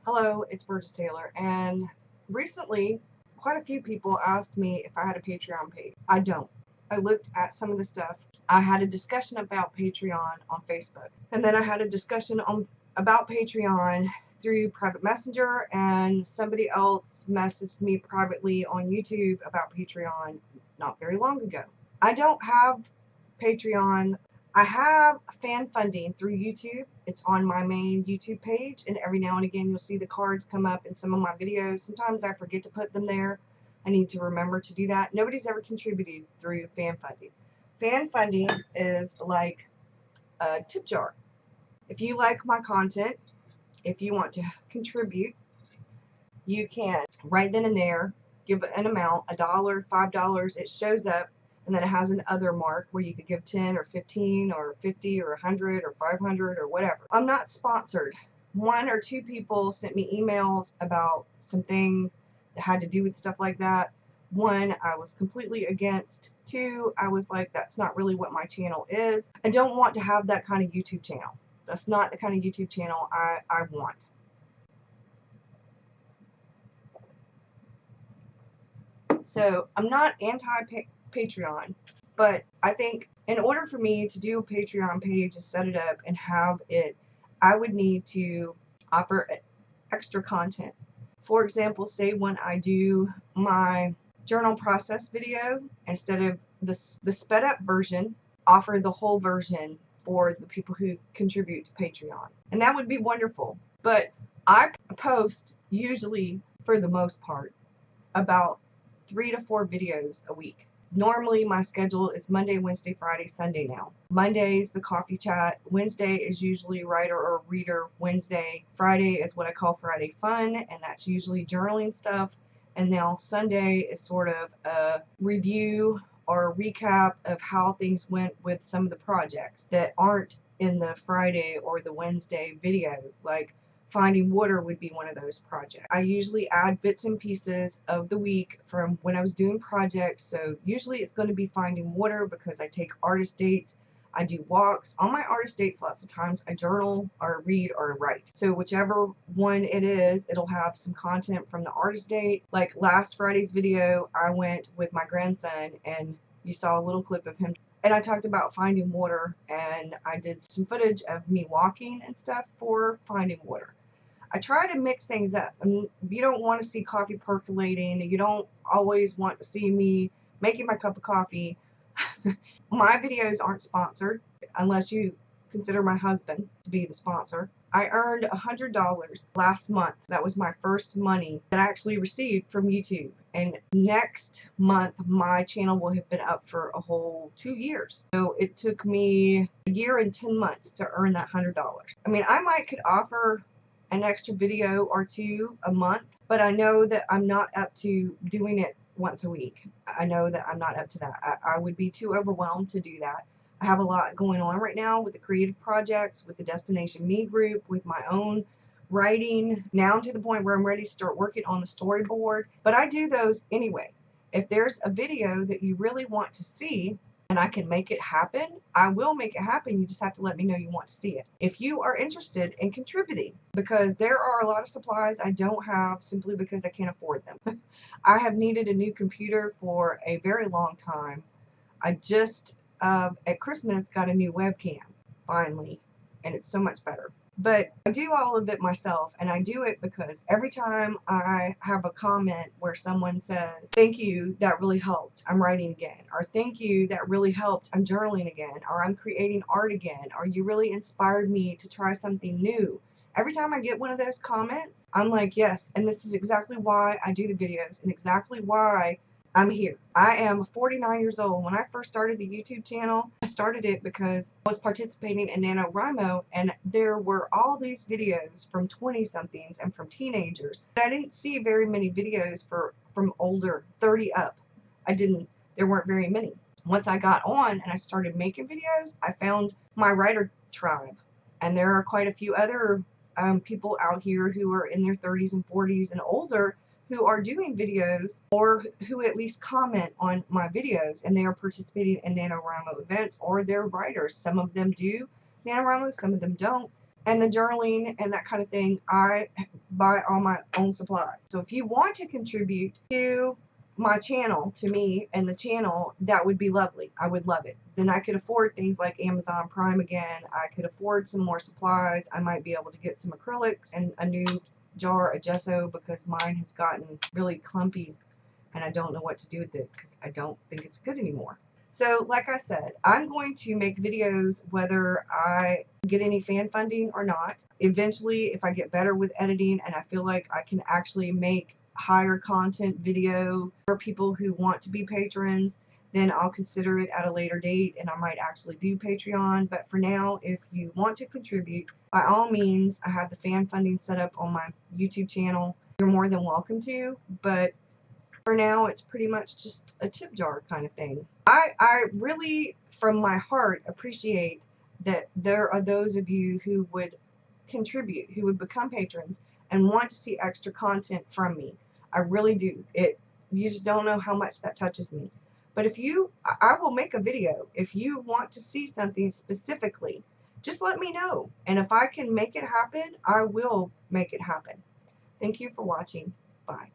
Hello, it's Burgess Taylor, and recently quite a few people asked me if I had a Patreon page. I don't. I looked at some of the stuff. I had a discussion about Patreon on Facebook, and then I had a discussion about Patreon through private messenger, and somebody else messaged me privately on YouTube about Patreon not very long ago. I don't have Patreon. I have fan funding through YouTube. It's on my main YouTube page, and every now and again you'll see the cards come up in some of my videos. Sometimes I forget to put them there. I need to remember to do that. Nobody's ever contributed through fan funding. Fan funding is like a tip jar. If you like my content, if you want to contribute, you can right then and there give an amount, $1, $5. It shows up, and then it has an other mark where you could give 10 or 15 or 50 or 100 or 500 or whatever. I'm not sponsored. One or two people sent me emails about some things that had to do with stuff like that. One, I was completely against. Two, I was like, that's not really what my channel is. I don't want to have that kind of YouTube channel. That's not the kind of YouTube channel I want. So I'm not anti-Patreon, but I think in order for me to do a Patreon page and set it up and have it, I would need to offer extra content. For example, say when I do my journal process video, instead of the sped up version, offer the whole version for the people who contribute to Patreon. And that would be wonderful. But I post usually, for the most part, about 3 to 4 videos a week. Normally my schedule is Monday, Wednesday, Friday, Sunday now. Monday's the coffee chat. Wednesday is usually writer or reader Wednesday. Friday is what I call Friday fun, and that's usually journaling stuff. And now Sunday is sort of a review or a recap of how things went with some of the projects that aren't in the Friday or the Wednesday video. Like finding water would be one of those projects. I usually add bits and pieces of the week from when I was doing projects. So usually it's going to be finding water because I take artist dates. I do walks. On my artist dates, lots of times I journal or read or write. So whichever one it is, it'll have some content from the artist date. Like last Friday's video, I went with my grandson and you saw a little clip of him. And I talked about finding water, and I did some footage of me walking and stuff for finding water. I try to mix things up. And you don't want to see coffee percolating. You don't always want to see me making my cup of coffee. My videos aren't sponsored unless you consider my husband to be the sponsor. I earned $100 last month. That was my first money that I actually received from YouTube. And next month, my channel will have been up for a whole 2 years. So it took me a year and 10 months to earn that $100. I mean, I might could offer an extra video or two a month, but I know that I'm not up to doing it once a week. I know that I'm not up to that. I would be too overwhelmed to do that. I have a lot going on right now with the creative projects, with the Destination Me group, with my own writing, now to the point where I'm ready to start working on the storyboard. But I do those anyway. If there's a video that you really want to see and I can make it happen, I will make it happen. You just have to let me know you want to see it. If you are interested in contributing, because there are a lot of supplies I don't have simply because I can't afford them. I have needed a new computer for a very long time. I just at Christmas got a new webcam finally, and it's so much better. But I do all of it myself, and I do it because every time I have a comment where someone says, thank you, that really helped, I'm writing again, or thank you, that really helped, I'm journaling again, or I'm creating art again, or you really inspired me to try something new. Every time I get one of those comments, I'm like, yes, and this is exactly why I do the videos and exactly why I'm here. I am 49 years old. When I first started the YouTube channel, I started it because I was participating in NaNoWriMo, and there were all these videos from 20-somethings and from teenagers. I didn't see very many videos from older, 30 up. There weren't very many. Once I got on and I started making videos, I found my writer tribe. And there are quite a few other people out here who are in their 30s and 40s and older who are doing videos, or who at least comment on my videos, and they are participating in NaNoWriMo events, or they're writers. Some of them do NaNoWriMo, some of them don't. and the journaling and that kind of thing, I buy all my own supplies. So if you want to contribute to my channel, to me and the channel, that would be lovely. I would love it. Then I could afford things like Amazon Prime again. I could afford some more supplies. I might be able to get some acrylics and a new jar of gesso, because mine has gotten really clumpy and I don't know what to do with it because I don't think it's good anymore. So like I said, I'm going to make videos whether I get any fan funding or not. Eventually, if I get better with editing and I feel like I can actually make higher content video for people who want to be patrons, then I'll consider it at a later date and I might actually do Patreon. But for now, if you want to contribute, by all means, I have the fan funding set up on my YouTube channel. You're more than welcome to, but for now, it's pretty much just a tip jar kind of thing. I really, from my heart, appreciate that there are those of you who would contribute, who would become patrons and want to see extra content from me. I really do. You just don't know how much that touches me. But if you, I will make a video. If you want to see something specifically, just let me know. And if I can make it happen, I will make it happen. Thank you for watching. Bye.